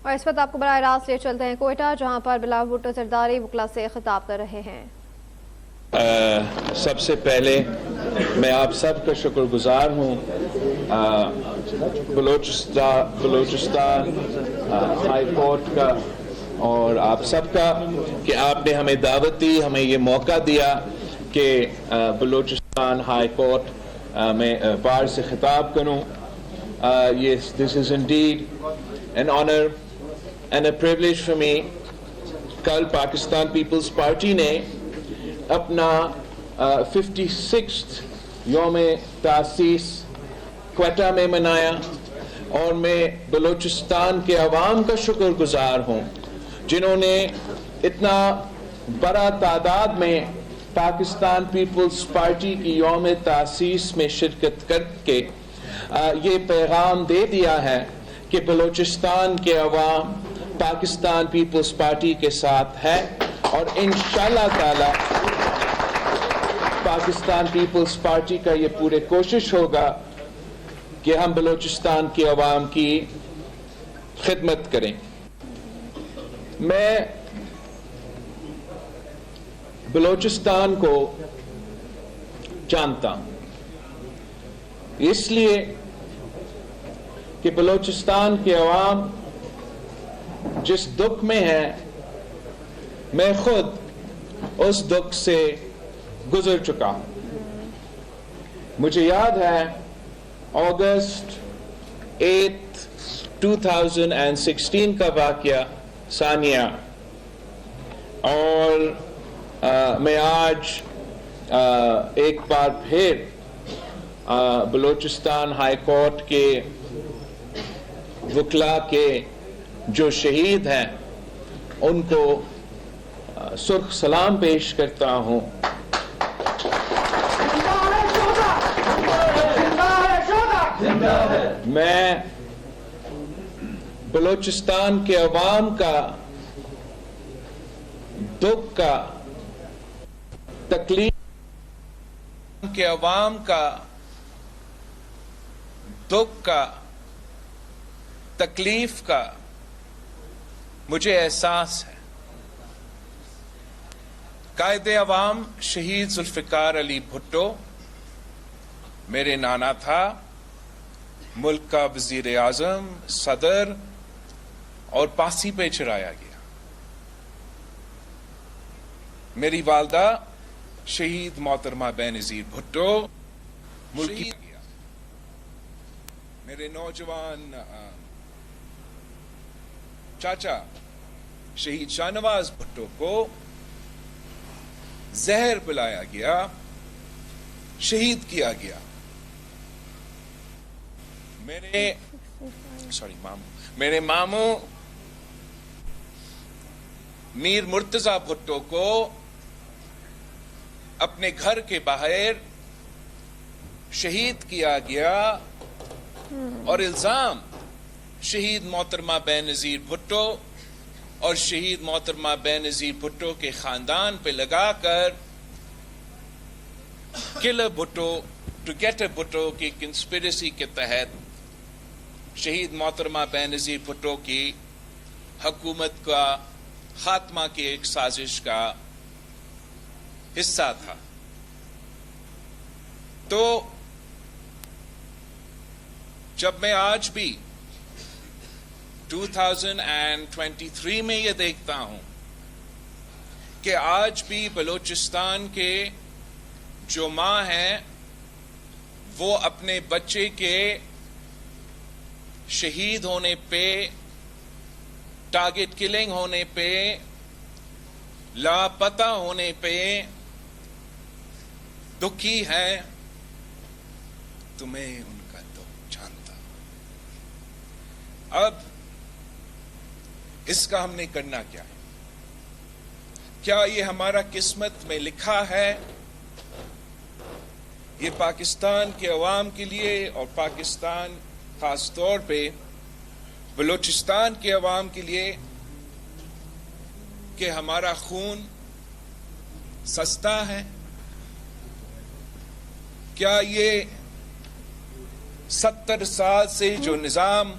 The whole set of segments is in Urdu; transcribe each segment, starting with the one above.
اور اس وقت آپ کو براہ راست لے چلتے ہیں کوئٹہ، جہاں پر بلاول بھٹو زرداری وکلا سے خطاب کر رہے ہیں۔ سب سے پہلے میں آپ سب کا شکر گزار ہوں، بلوچستان ہائی کورٹ کا اور آپ سب کا، کہ آپ نے ہمیں دعوت دی، ہمیں یہ موقع دیا کہ بلوچستان ہائی کورٹ میں بار سے خطاب کروں۔ This is indeed an honor and a privilege for me۔ کل پاکستان پیپلز پارٹی نے اپنا 56th یوم تاسیس کوئٹہ میں منایا، اور میں بلوچستان کے عوام کا شکر گزار ہوں جنہوں نے اتنا بڑا تعداد میں پاکستان پیپلز پارٹی کی یوم تاسیس میں شرکت کر کے یہ پیغام دے دیا ہے کہ بلوچستان کے عوام پاکستان پیپلز پارٹی کے ساتھ ہے، اور انشاءاللہ تعالی پاکستان پیپلز پارٹی کا یہ پورے کوشش ہوگا کہ ہم بلوچستان کے عوام کی خدمت کریں۔ میں بلوچستان کو جانتا ہوں اس لیے کہ بلوچستان کے عوام جس دکھ میں ہے، میں خود اس دکھ سے گزر چکا ہوں۔ مجھے یاد ہے اگست 8 2016 کا واقعہ ثانیہ، اور میں آج ایک بار پھر بلوچستان ہائی کورٹ کے وکلا کے جو شہید ہیں ان کو سرخ سلام پیش کرتا ہوں۔ میں بلوچستان کے عوام کا دکھ کا، تکلیف کے عوام کا دکھ کا، تکلیف کا مجھے احساس ہے۔ قائد عوام شہید ذوالفقار علی بھٹو میرے نانا تھا، ملک کا وزیر اعظم، صدر، اور پاسی پہ چڑھایا گیا۔ میری والدہ شہید محترمہ بینظیر بھٹو ملک کی گیا۔ میرے نوجوان چاچا شہید شاہ نواز بھٹو کو زہر پلایا گیا، شہید کیا گیا۔ میرے ماموں میر مرتضی بھٹو کو اپنے گھر کے باہر شہید کیا گیا، اور الزام شہید محترمہ بینظیر بھٹو اور شہید محترمہ بینظیر بھٹو کے خاندان پہ لگا کر kill Bhutto to get a Bhutto کی کنسپریسی کے تحت شہید محترمہ بینظیر بھٹو کی حکومت کا خاتمہ کی ایک سازش کا حصہ تھا۔ تو جب میں آج بھی 2023 میں یہ دیکھتا ہوں کہ آج بھی بلوچستان کے جو ماں ہیں وہ اپنے بچے کے شہید ہونے پہ، ٹارگٹ کلنگ ہونے پہ، لاپتہ ہونے پہ دکھی ہے، تو میں ان کا دکھ جانتا ہوں۔ اب اس کا ہم نے کرنا کیا ہے؟ کیا یہ ہمارا قسمت میں لکھا ہے؟ یہ پاکستان کے عوام کے لیے، اور پاکستان خاص طور پہ بلوچستان کے عوام کے لیے، کہ ہمارا خون سستا ہے؟ کیا یہ 70 سال سے جو نظام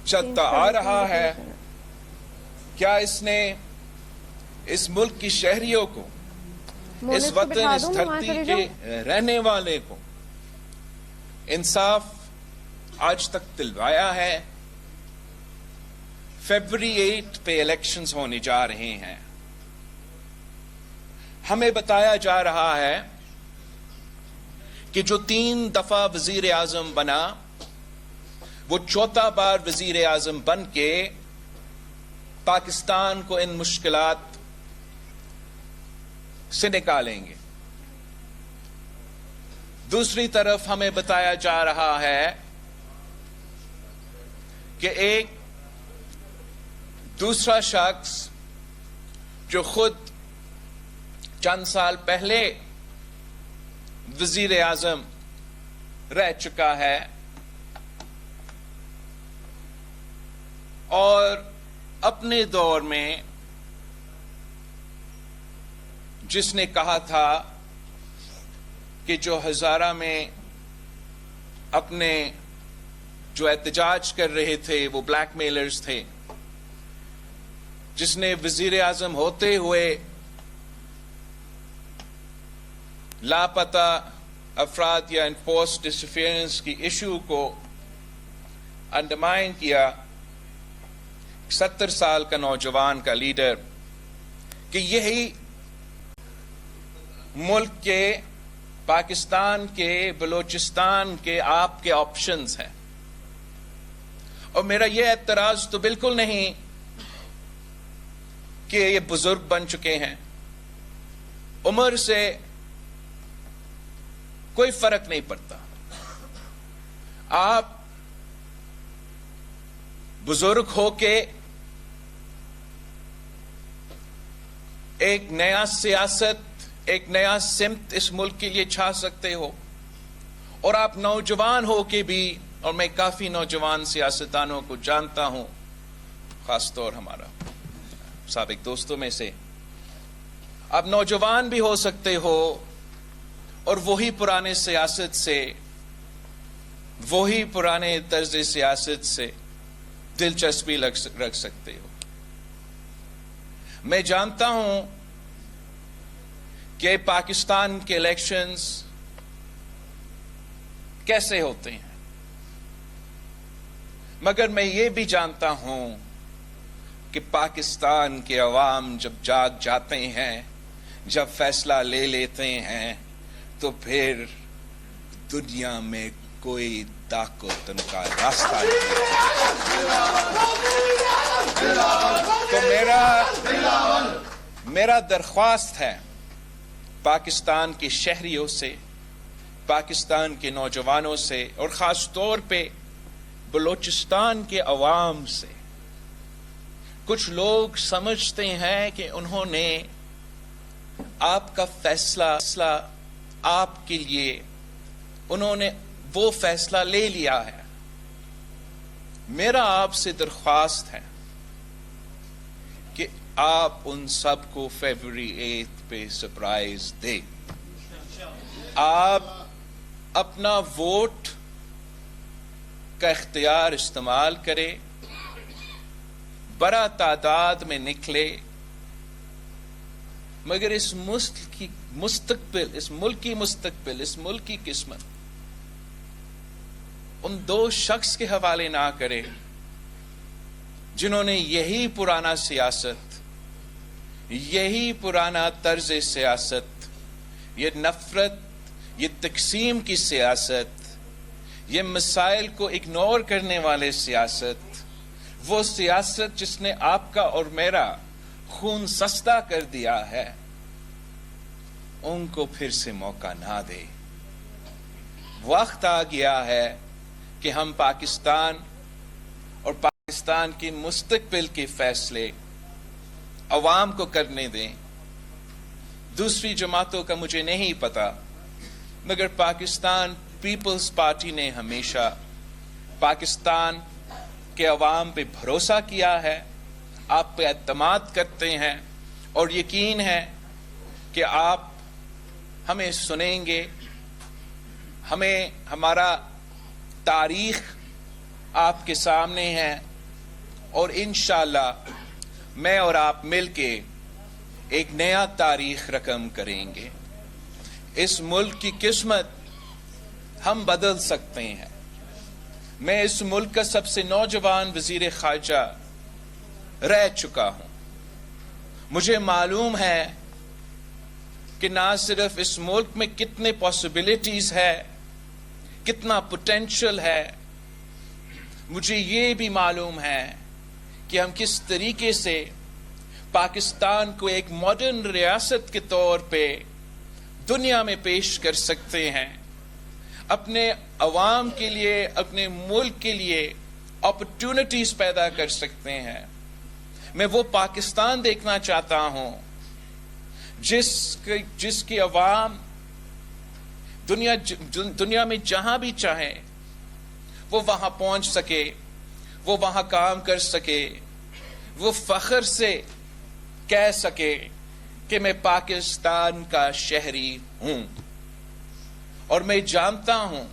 چلتا آ رہا ہے، کیا اس نے اس ملک کی شہریوں کو، اس وطن، اس دھرتی کے رہنے والے کو انصاف آج تک دلوایا ہے؟ فیبری 8 پہ الیکشنز ہونے جا رہے ہیں، ہمیں بتایا جا رہا ہے کہ جو 3 دفعہ وزیر اعظم بنا وہ 4تھا بار وزیر اعظم بن کے پاکستان کو ان مشکلات سے نکالیں گے۔ دوسری طرف ہمیں بتایا جا رہا ہے کہ ایک دوسرا شخص جو خود چند سال پہلے وزیر اعظم رہ چکا ہے اور اپنے دور میں جس نے کہا تھا کہ جو ہزارہ میں اپنے جو احتجاج کر رہے تھے وہ بلیک میلرز تھے، جس نے وزیر اعظم ہوتے ہوئے لاپتہ افراد یا انفورس ڈسفیئرنس کی ایشو کو انڈرمائن کیا، 70 سال کا نوجوان کا لیڈر، کہ یہی ملک کے، پاکستان کے، بلوچستان کے آپ کے آپشنز ہیں۔ اور میرا یہ اعتراض تو بالکل نہیں کہ یہ بزرگ بن چکے ہیں، عمر سے کوئی فرق نہیں پڑتا، آپ بزرگ ہو کے ایک نیا سیاست، ایک نیا سمت اس ملک کے لیے چھا سکتے ہو، اور آپ نوجوان ہو کے بھی، اور میں کافی نوجوان سیاستدانوں کو جانتا ہوں، خاص طور ہمارا سابق دوستوں میں سے، آپ نوجوان بھی ہو سکتے ہو اور وہی پرانے سیاست سے، وہی پرانے طرز سیاست سے دلچسپی رکھ سکتے ہو۔ میں جانتا ہوں کہ پاکستان کے الیکشنز کیسے ہوتے ہیں، مگر میں یہ بھی جانتا ہوں کہ پاکستان کے عوام جب جاگ جاتے ہیں، جب فیصلہ لے لیتے ہیں، تو پھر دنیا میں کوئی طاقت ان کا راستہ نہیں۔ تو میرا درخواست ہے پاکستان کے شہریوں سے، پاکستان کے نوجوانوں سے، اور خاص طور پہ بلوچستان کے عوام سے، کچھ لوگ سمجھتے ہیں کہ انہوں نے آپ کا فیصلہ آپ کے لیے، انہوں نے وہ فیصلہ لے لیا ہے۔ میرا آپ سے درخواست ہے کہ آپ ان سب کو فیبری 8 پہ سرپرائز دیں، آپ اپنا ووٹ کا اختیار استعمال کریں، بڑا تعداد میں نکلے، مگر اس مستقبل، اس ملک کی مستقبل، اس ملک کی قسمت ان 2 شخص کے حوالے نہ کرے جنہوں نے یہی پرانا سیاست، یہی پرانا طرز سیاست، یہ نفرت، یہ تقسیم کی سیاست، یہ مسائل کو اگنور کرنے والے سیاست، وہ سیاست جس نے آپ کا اور میرا خون سستا کر دیا ہے، ان کو پھر سے موقع نہ دے۔ وقت آ گیا ہے کہ ہم پاکستان اور پاکستان کی مستقبل کے فیصلے عوام کو کرنے دیں۔ دوسری جماعتوں کا مجھے نہیں پتا، مگر پاکستان پیپلز پارٹی نے ہمیشہ پاکستان کے عوام پہ بھروسہ کیا ہے، آپ پہ اعتماد کرتے ہیں، اور یقین ہے کہ آپ ہمیں سنیں گے، ہمیں، ہمارا تاریخ آپ کے سامنے ہے، اور انشاءاللہ میں اور آپ مل کے ایک نیا تاریخ رقم کریں گے. اس ملک کی قسمت ہم بدل سکتے ہیں. میں اس ملک کا سب سے نوجوان وزیر خارجہ رہ چکا ہوں. مجھے معلوم ہے کہ نہ صرف اس ملک میں کتنے پاسبلٹیز ہے، کتنا پوٹینشل ہے، مجھے یہ بھی معلوم ہے کہ ہم کس طریقے سے پاکستان کو ایک ماڈرن ریاست کے طور پہ دنیا میں پیش کر سکتے ہیں، اپنے عوام کے لیے، اپنے ملک کے لیے اپرچونٹیز پیدا کر سکتے ہیں. میں وہ پاکستان دیکھنا چاہتا ہوں جس کی عوام دنیا میں جہاں بھی چاہے وہ وہاں پہنچ سکے، وہ وہاں کام کر سکے، وہ فخر سے کہہ سکے کہ میں پاکستان کا شہری ہوں. اور میں جانتا ہوں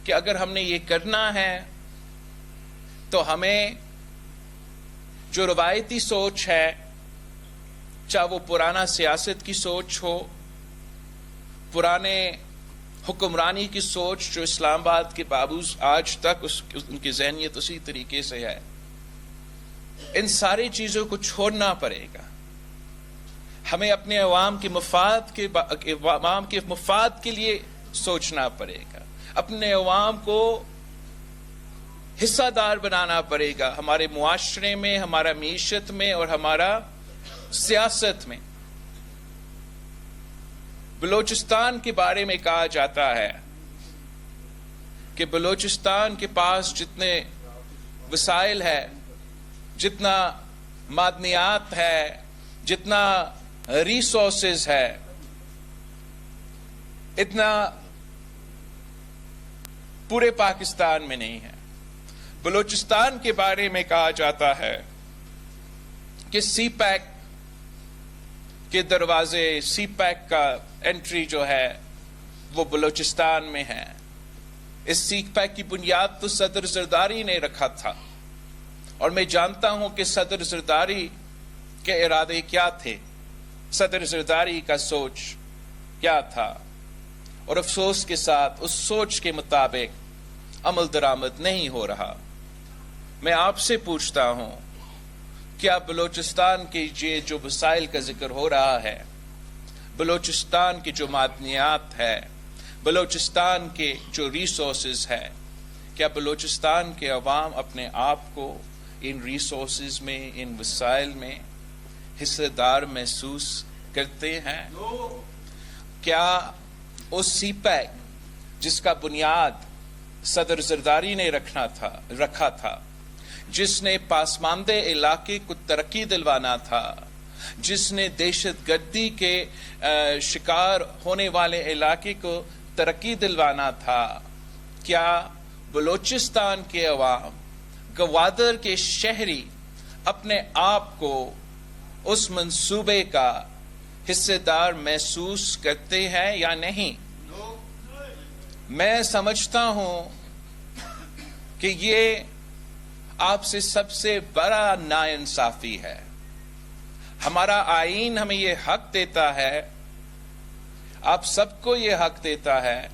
کہ اگر ہم نے یہ کرنا ہے تو ہمیں جو روایتی سوچ ہے، چاہے وہ پرانا سیاست کی سوچ ہو، پرانے حکمرانی کی سوچ جو اسلام آباد کے بابوز آج تک ان کی ذہنیت اسی طریقے سے ہے، ان ساری چیزوں کو چھوڑنا پڑے گا. ہمیں اپنے عوام کے مفاد کے لیے سوچنا پڑے گا، اپنے عوام کو حصہ دار بنانا پڑے گا ہمارے معاشرے میں، ہمارا معیشت میں اور ہمارا سیاست میں. بلوچستان کے بارے میں کہا جاتا ہے کہ بلوچستان کے پاس جتنے وسائل ہے، جتنا معدنیات ہے، جتنا ریسورسز ہے، اتنا پورے پاکستان میں نہیں ہے. بلوچستان کے بارے میں کہا جاتا ہے کہ سی پیک کے دروازے، سی پیک کا انٹری جو ہے وہ بلوچستان میں ہے. اس سی پیک کی بنیاد تو صدر زرداری نے رکھا تھا، اور میں جانتا ہوں کہ صدر زرداری کے ارادے کیا تھے، صدر زرداری کا سوچ کیا تھا، اور افسوس کے ساتھ اس سوچ کے مطابق عمل درآمد نہیں ہو رہا. میں آپ سے پوچھتا ہوں، کیا بلوچستان کے یہ جو وسائل کا ذکر ہو رہا ہے، بلوچستان کی جو معدنیات ہے، بلوچستان کے جو ریسورسز ہے، کیا بلوچستان کے عوام اپنے آپ کو ان ریسورسز میں، ان وسائل میں حصہ دار محسوس کرتے ہیں؟ کیا اس سی پیک جس کا بنیاد صدر زرداری نے رکھا تھا، جس نے پاسماندہ علاقے کو ترقی دلوانا تھا، جس نے دہشت گردی کے شکار ہونے والے علاقے کو ترقی دلوانا تھا، کیا بلوچستان کے عوام، گوادر کے شہری اپنے آپ کو اس منصوبے کا حصہ دار محسوس کرتے ہیں یا نہیں؟ میں سمجھتا ہوں کہ یہ آپ سے سب سے بڑا ناانصافی ہے. ہمارا آئین ہمیں یہ حق دیتا ہے، آپ سب کو یہ حق دیتا ہے،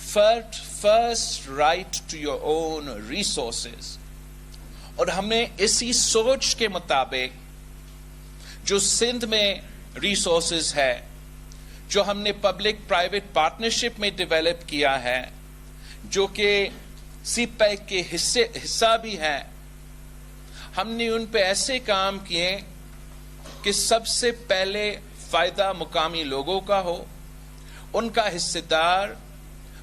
first right to your own resources. اور ہمیں اسی سوچ کے مطابق جو سندھ میں ریسورسز ہے، جو ہم نے پبلک پرائیویٹ پارٹنرشپ میں ڈیولپ کیا ہے، جو کہ سی پیک کے حصہ بھی ہیں، ہم نے ان پہ ایسے کام کیے کہ سب سے پہلے فائدہ مقامی لوگوں کا ہو، ان کا حصہ دار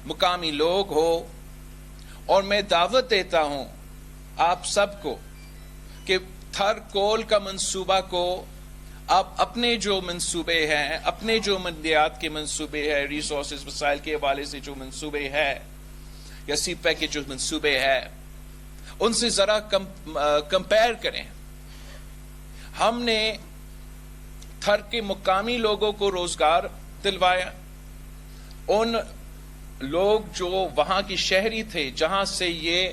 مقامی لوگ ہو. اور میں دعوت دیتا ہوں آپ سب کو کہ تھر کول کا منصوبہ کو آپ اپنے جو منصوبے ہیں، اپنے جو منڈیات کے منصوبے ہیں، ریسورسز وسائل کے حوالے سے جو منصوبے ہیں یا سی پیک کے جو منصوبے ہیں، ان سے ذرا کمپیئر کریں. ہم نے تھر کے مقامی لوگوں کو روزگار دلوایا، ان لوگ جو وہاں کی شہری تھے جہاں سے یہ